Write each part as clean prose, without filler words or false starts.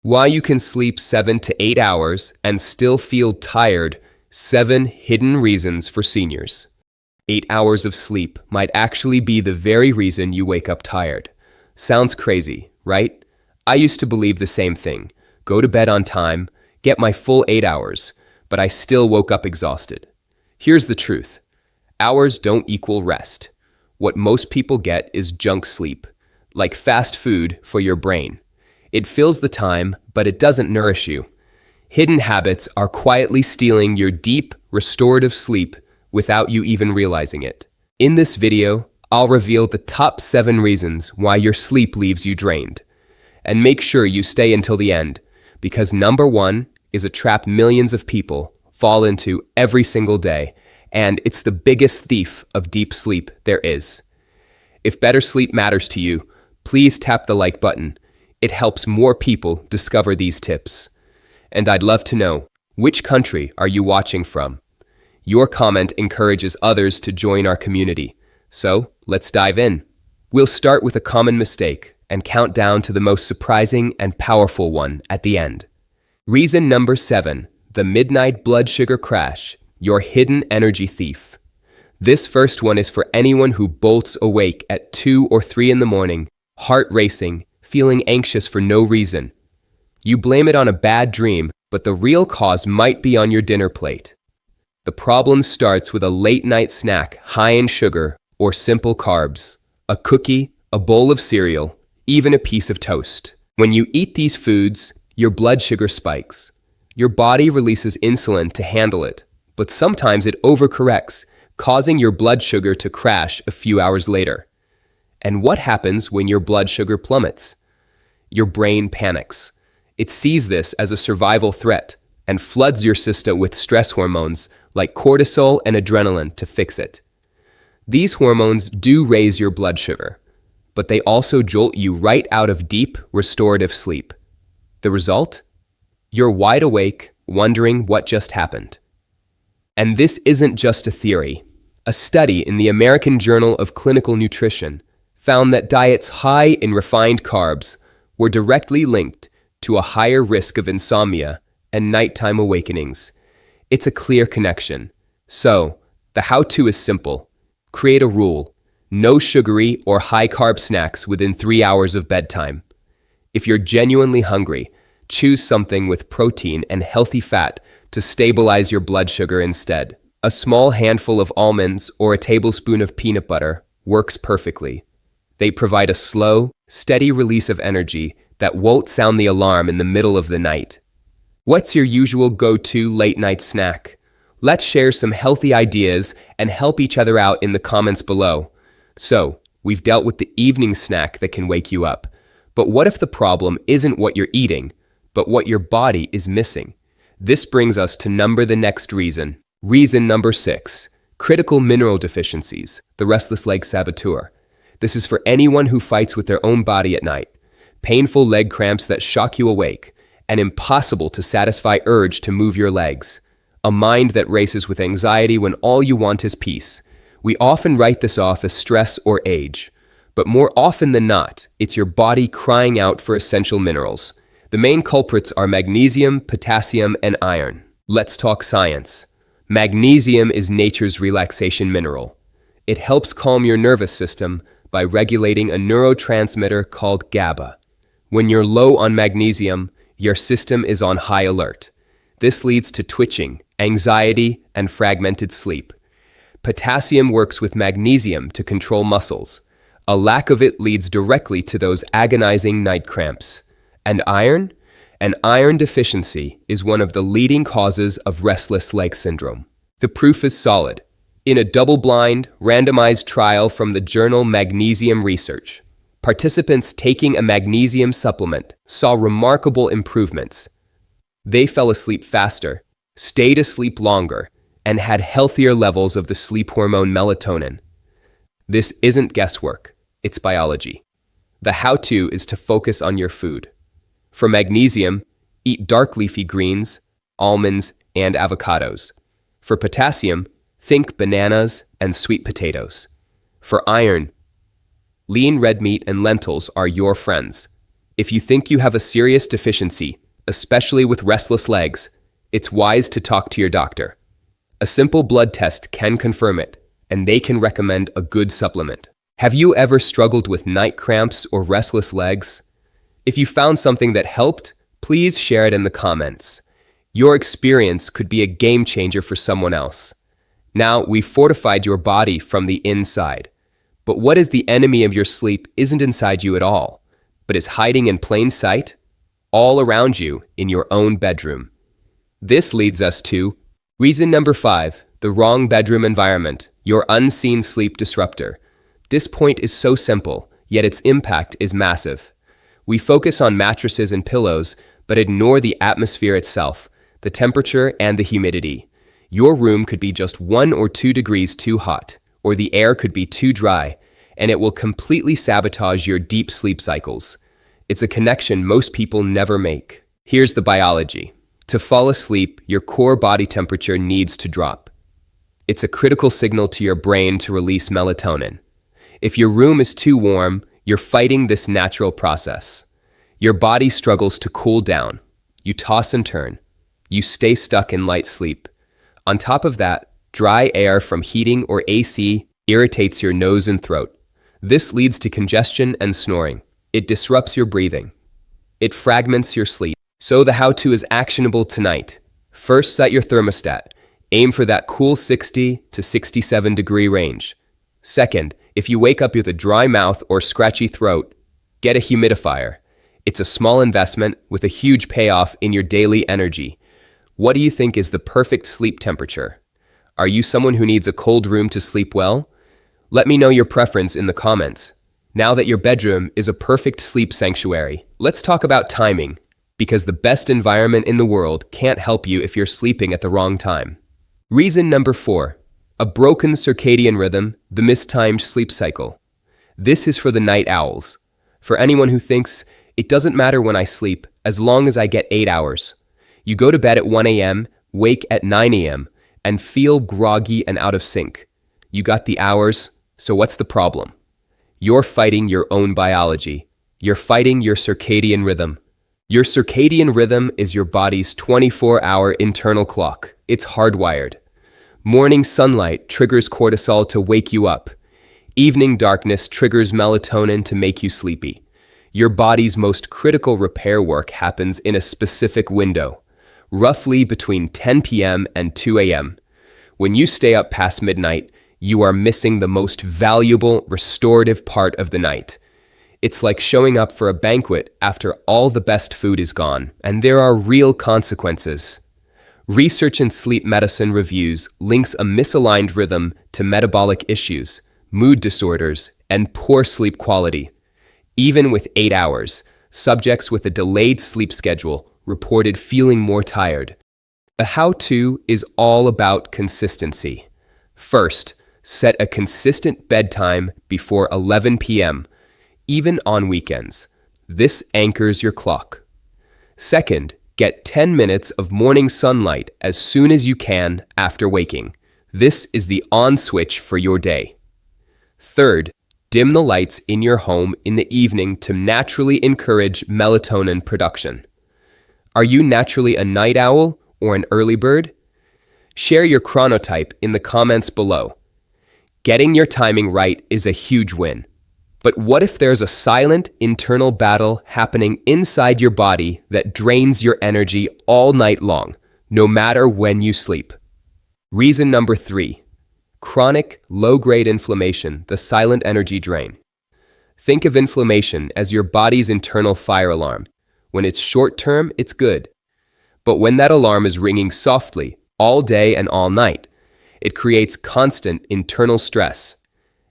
Why you can sleep 7 to 8 hours and still feel tired. 7 hidden reasons for seniors. 8 hours of sleep might actually be the very reason you wake up tired. Sounds crazy, right? I used to believe the same thing. Go to bed on time, get my full 8 hours, but I still woke up exhausted. Here's the truth. Hours don't equal rest. What most people get is junk sleep, like fast food for your brain. It fills the time, but it doesn't nourish you. Hidden habits are quietly stealing your deep, restorative sleep without you even realizing it. In this video, I'll reveal the top 7 reasons why your sleep leaves you drained. And make sure you stay until the end, because number 1 is a trap millions of people fall into every single day, and it's the biggest thief of deep sleep there is. If better sleep matters to you, please tap the like button. It helps more people discover these tips. And I'd love to know, which country are you watching from? Your comment encourages others to join our community. So, let's dive in. We'll start with a common mistake and count down to the most surprising and powerful one at the end. Reason number 7, the midnight blood sugar crash, your hidden energy thief. This first one is for anyone who bolts awake at 2 or 3 in the morning, heart racing, feeling anxious for no reason. You blame it on a bad dream, but the real cause might be on your dinner plate. The problem starts with a late-night snack high in sugar or simple carbs, a cookie, a bowl of cereal, even a piece of toast. When you eat these foods, your blood sugar spikes. Your body releases insulin to handle it, but sometimes it overcorrects, causing your blood sugar to crash a few hours later. And what happens when your blood sugar plummets? Your brain panics. It sees this as a survival threat and floods your system with stress hormones like cortisol and adrenaline to fix it. These hormones do raise your blood sugar, but they also jolt you right out of deep, restorative sleep. The result? You're wide awake, wondering what just happened. And this isn't just a theory. A study in the American Journal of Clinical Nutrition found that diets high in refined carbs were directly linked to a higher risk of insomnia and nighttime awakenings. It's a clear connection. So, the how-to is simple. Create a rule. No sugary or high-carb snacks within 3 hours of bedtime. If you're genuinely hungry, choose something with protein and healthy fat to stabilize your blood sugar instead. A small handful of almonds or a tablespoon of peanut butter works perfectly. They provide a slow, steady release of energy that won't sound the alarm in the middle of the night. What's your usual go-to late-night snack? Let's share some healthy ideas and help each other out in the comments below. So, we've dealt with the evening snack that can wake you up. But what if the problem isn't what you're eating, but what your body is missing? This brings us to the next reason. Reason number 6, critical mineral deficiencies, the restless leg saboteur. This is for anyone who fights with their own body at night. Painful leg cramps that shock you awake, an impossible to satisfy urge to move your legs, a mind that races with anxiety when all you want is peace. We often write this off as stress or age, but more often than not, it's your body crying out for essential minerals. The main culprits are magnesium, potassium, and iron. Let's talk science. Magnesium is nature's relaxation mineral. It helps calm your nervous system by regulating a neurotransmitter called GABA. When you're low on magnesium, your system is on high alert. This leads to twitching, anxiety, and fragmented sleep. Potassium works with magnesium to control muscles. A lack of it leads directly to those agonizing night cramps. And iron? An iron deficiency is one of the leading causes of restless leg syndrome. The proof is solid. In a double-blind, randomized trial from the journal Magnesium Research, participants taking a magnesium supplement saw remarkable improvements. They fell asleep faster, stayed asleep longer, and had healthier levels of the sleep hormone melatonin. This isn't guesswork, it's biology. The how-to is to focus on your food. For magnesium, eat dark leafy greens, almonds, and avocados. For potassium, think bananas and sweet potatoes. For iron, lean red meat and lentils are your friends. If you think you have a serious deficiency, especially with restless legs, it's wise to talk to your doctor. A simple blood test can confirm it, and they can recommend a good supplement. Have you ever struggled with night cramps or restless legs? If you found something that helped, please share it in the comments. Your experience could be a game changer for someone else. Now, we've fortified your body from the inside. But what is the enemy of your sleep isn't inside you at all, but is hiding in plain sight, all around you in your own bedroom. This leads us to reason number 5, the wrong bedroom environment, your unseen sleep disruptor. This point is so simple, yet its impact is massive. We focus on mattresses and pillows, but ignore the atmosphere itself, the temperature and the humidity. Your room could be just 1 or 2 degrees too hot, or the air could be too dry, and it will completely sabotage your deep sleep cycles. It's a connection most people never make. Here's the biology. To fall asleep, your core body temperature needs to drop. It's a critical signal to your brain to release melatonin. If your room is too warm, you're fighting this natural process. Your body struggles to cool down. You toss and turn. You stay stuck in light sleep. On top of that, dry air from heating or AC irritates your nose and throat. This leads to congestion and snoring. It disrupts your breathing. It fragments your sleep. So the how-to is actionable tonight. First, set your thermostat. Aim for that cool 60 to 67 degree range. Second, if you wake up with a dry mouth or scratchy throat, get a humidifier. It's a small investment with a huge payoff in your daily energy. What do you think is the perfect sleep temperature? Are you someone who needs a cold room to sleep well? Let me know your preference in the comments. Now that your bedroom is a perfect sleep sanctuary, let's talk about timing, because the best environment in the world can't help you if you're sleeping at the wrong time. Reason number 4, a broken circadian rhythm, the mistimed sleep cycle. This is for the night owls. For anyone who thinks, it doesn't matter when I sleep, as long as I get 8 hours. You go to bed at 1 a.m., wake at 9 a.m., and feel groggy and out of sync. You got the hours, so what's the problem? You're fighting your own biology. You're fighting your circadian rhythm. Your circadian rhythm is your body's 24-hour internal clock. It's hardwired. Morning sunlight triggers cortisol to wake you up. Evening darkness triggers melatonin to make you sleepy. Your body's most critical repair work happens in a specific window, roughly between 10 p.m. and 2 a.m. When you stay up past midnight, you are missing the most valuable restorative part of the night. It's like showing up for a banquet after all the best food is gone, and there are real consequences. Research in sleep medicine reviews links a misaligned rhythm to metabolic issues, mood disorders, and poor sleep quality. Even with 8 hours, subjects with a delayed sleep schedule reported feeling more tired. The how-to is all about consistency. First, set a consistent bedtime before 11 p.m., even on weekends. This anchors your clock. Second, get 10 minutes of morning sunlight as soon as you can after waking. This is the on switch for your day. Third, dim the lights in your home in the evening to naturally encourage melatonin production. Are you naturally a night owl or an early bird? Share your chronotype in the comments below. Getting your timing right is a huge win. But what if there's a silent internal battle happening inside your body that drains your energy all night long, no matter when you sleep? Reason number 3, chronic low-grade inflammation, the silent energy drain. Think of inflammation as your body's internal fire alarm. When it's short-term, it's good. But when that alarm is ringing softly, all day and all night, it creates constant internal stress.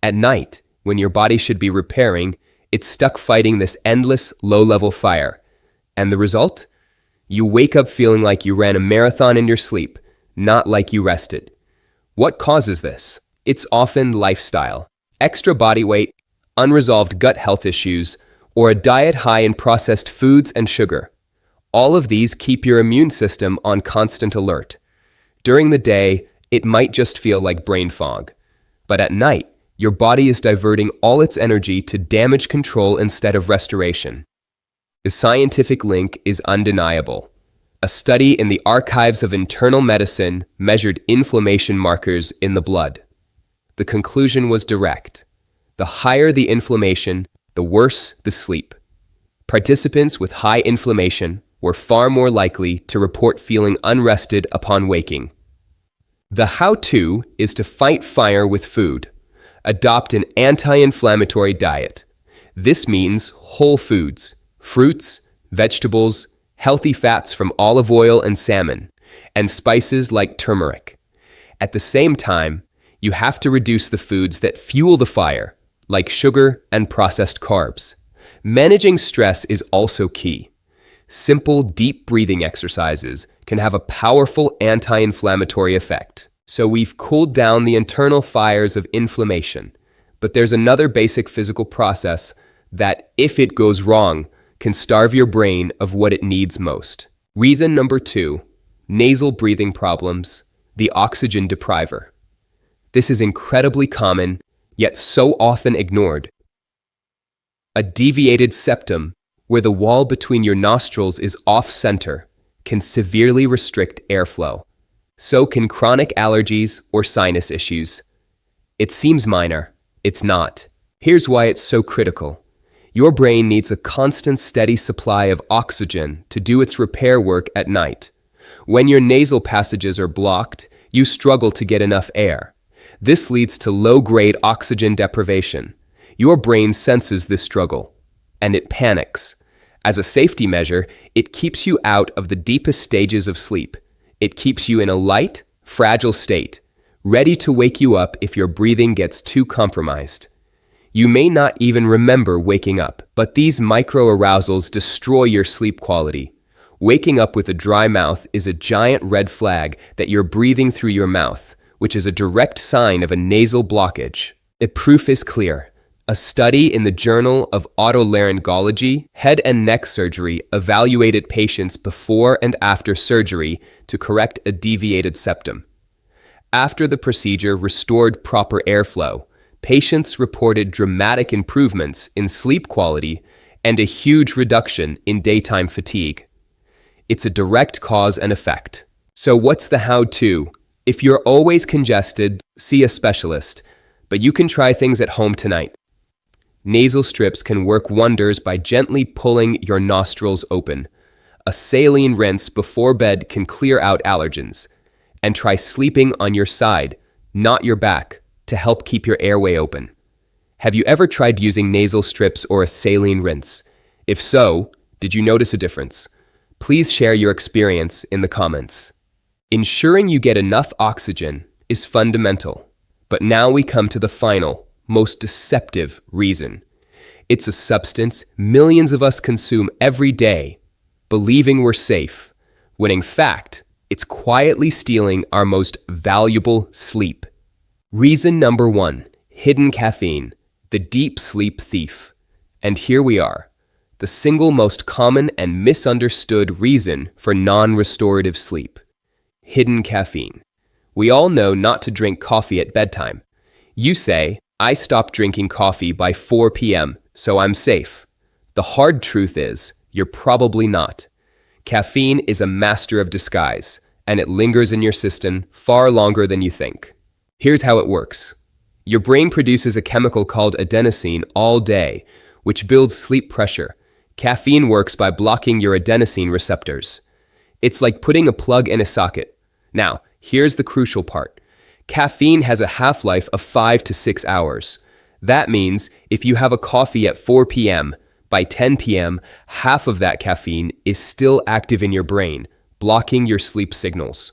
At night, when your body should be repairing, it's stuck fighting this endless low-level fire. And the result? You wake up feeling like you ran a marathon in your sleep, not like you rested. What causes this? It's often lifestyle, extra body weight, unresolved gut health issues, or a diet high in processed foods and sugar. All of these keep your immune system on constant alert. During the day, it might just feel like brain fog. But at night, your body is diverting all its energy to damage control instead of restoration. The scientific link is undeniable. A study in the Archives of Internal Medicine measured inflammation markers in the blood. The conclusion was direct. The higher the inflammation, the worse the sleep. Participants with high inflammation were far more likely to report feeling unrested upon waking. The how-to is to fight fire with food. Adopt an anti-inflammatory diet. This means whole foods, fruits, vegetables, healthy fats from olive oil and salmon, and spices like turmeric. At the same time, you have to reduce the foods that fuel the fire, like sugar and processed carbs. Managing stress is also key. Simple, deep breathing exercises can have a powerful anti-inflammatory effect. So we've cooled down the internal fires of inflammation. But there's another basic physical process that, if it goes wrong, can starve your brain of what it needs most. Reason number 2, nasal breathing problems, the oxygen depriver. This is incredibly common, yet so often ignored. A deviated septum, where the wall between your nostrils is off-center, can severely restrict airflow. So can chronic allergies or sinus issues. It seems minor. It's not. Here's why it's so critical. Your brain needs a constant, steady supply of oxygen to do its repair work at night. When your nasal passages are blocked, you struggle to get enough air. This leads to low-grade oxygen deprivation. Your brain senses this struggle, and it panics. As a safety measure, it keeps you out of the deepest stages of sleep. It keeps you in a light, fragile state, ready to wake you up if your breathing gets too compromised. You may not even remember waking up, but these micro-arousals destroy your sleep quality. Waking up with a dry mouth is a giant red flag that you're breathing through your mouth, which is a direct sign of a nasal blockage. The proof is clear. A study in the Journal of Otolaryngology, Head and Neck Surgery evaluated patients before and after surgery to correct a deviated septum. After the procedure restored proper airflow, patients reported dramatic improvements in sleep quality and a huge reduction in daytime fatigue. It's a direct cause and effect. So what's the how-to? If you're always congested, see a specialist, but you can try things at home tonight. Nasal strips can work wonders by gently pulling your nostrils open. A saline rinse before bed can clear out allergens. And try sleeping on your side, not your back, to help keep your airway open. Have you ever tried using nasal strips or a saline rinse? If so, did you notice a difference? Please share your experience in the comments. Ensuring you get enough oxygen is fundamental. But now we come to the final, most deceptive reason. It's a substance millions of us consume every day, believing we're safe, when in fact, it's quietly stealing our most valuable sleep. Reason number 1, hidden caffeine, the deep sleep thief. And here we are, the single most common and misunderstood reason for non-restorative sleep. Hidden caffeine. We all know not to drink coffee at bedtime. You say, I stopped drinking coffee by 4 p.m., so I'm safe. The hard truth is, you're probably not. Caffeine is a master of disguise, and it lingers in your system far longer than you think. Here's how it works. Your brain produces a chemical called adenosine all day, which builds sleep pressure. Caffeine works by blocking your adenosine receptors. It's like putting a plug in a socket. Now, here's the crucial part. Caffeine has a half-life of 5 to 6 hours. That means if you have a coffee at 4 p.m., by 10 p.m., half of that caffeine is still active in your brain, blocking your sleep signals.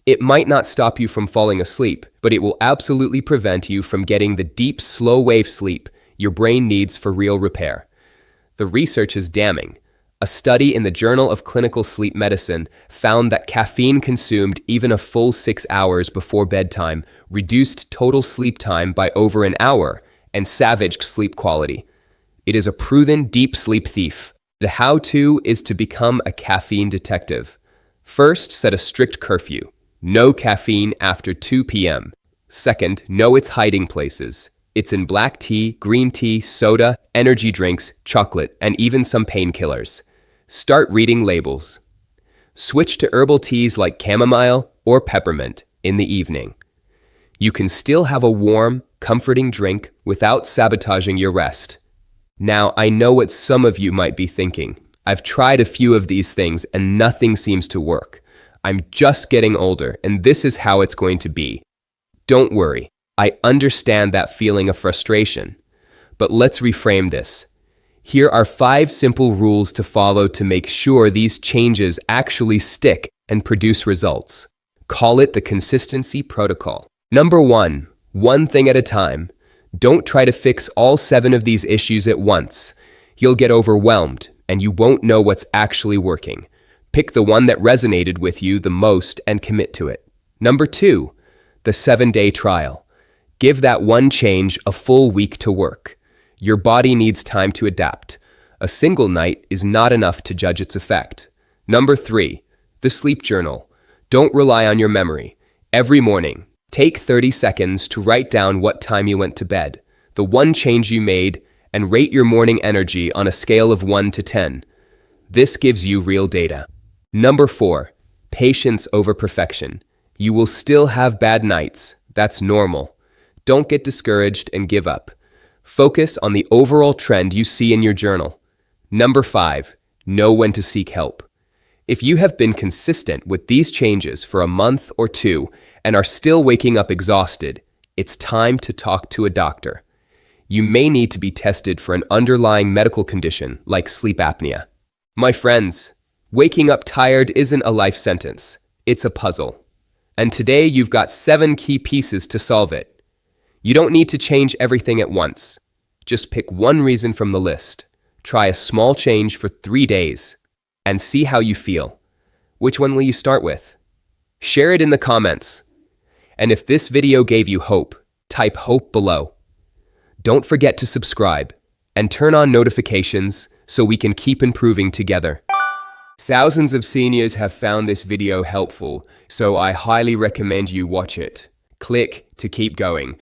It might not stop you from falling asleep, but it will absolutely prevent you from getting the deep, slow-wave sleep your brain needs for real repair. The research is damning. A study in the Journal of Clinical Sleep Medicine found that caffeine consumed even a full 6 hours before bedtime reduced total sleep time by over an hour and savaged sleep quality. It is a proven deep sleep thief. The how-to is to become a caffeine detective. First, set a strict curfew. No caffeine after 2 p.m. Second, know its hiding places. It's in black tea, green tea, soda, energy drinks, chocolate, and even some painkillers. Start reading labels. Switch to herbal teas like chamomile or peppermint in the evening. You can still have a warm, comforting drink without sabotaging your rest. Now, I know what some of you might be thinking. I've tried a few of these things and nothing seems to work. I'm just getting older, and this is how it's going to be. Don't worry, I understand that feeling of frustration. But let's reframe this. Here are 5 simple rules to follow to make sure these changes actually stick and produce results. Call it the consistency protocol. Number 1, one thing at a time. Don't try to fix all 7 of these issues at once. You'll get overwhelmed, and you won't know what's actually working. Pick the one that resonated with you the most and commit to it. Number 2, the 7-day trial. Give that one change a full week to work. Your body needs time to adapt. A single night is not enough to judge its effect. Number 3, the sleep journal. Don't rely on your memory. Every morning, take 30 seconds to write down what time you went to bed, the one change you made, and rate your morning energy on a scale of 1 to 10. This gives you real data. Number 4, patience over perfection. You will still have bad nights. That's normal. Don't get discouraged and give up. Focus on the overall trend you see in your journal. Number 5, know when to seek help. If you have been consistent with these changes for a month or 2 and are still waking up exhausted, it's time to talk to a doctor. You may need to be tested for an underlying medical condition like sleep apnea. My friends, waking up tired isn't a life sentence. It's a puzzle. And today you've got 7 key pieces to solve it. You don't need to change everything at once. Just pick one reason from the list. Try a small change for 3 days and see how you feel. Which one will you start with? Share it in the comments. And if this video gave you hope, type hope below. Don't forget to subscribe and turn on notifications so we can keep improving together. Thousands of seniors have found this video helpful, so I highly recommend you watch it. Click to keep going.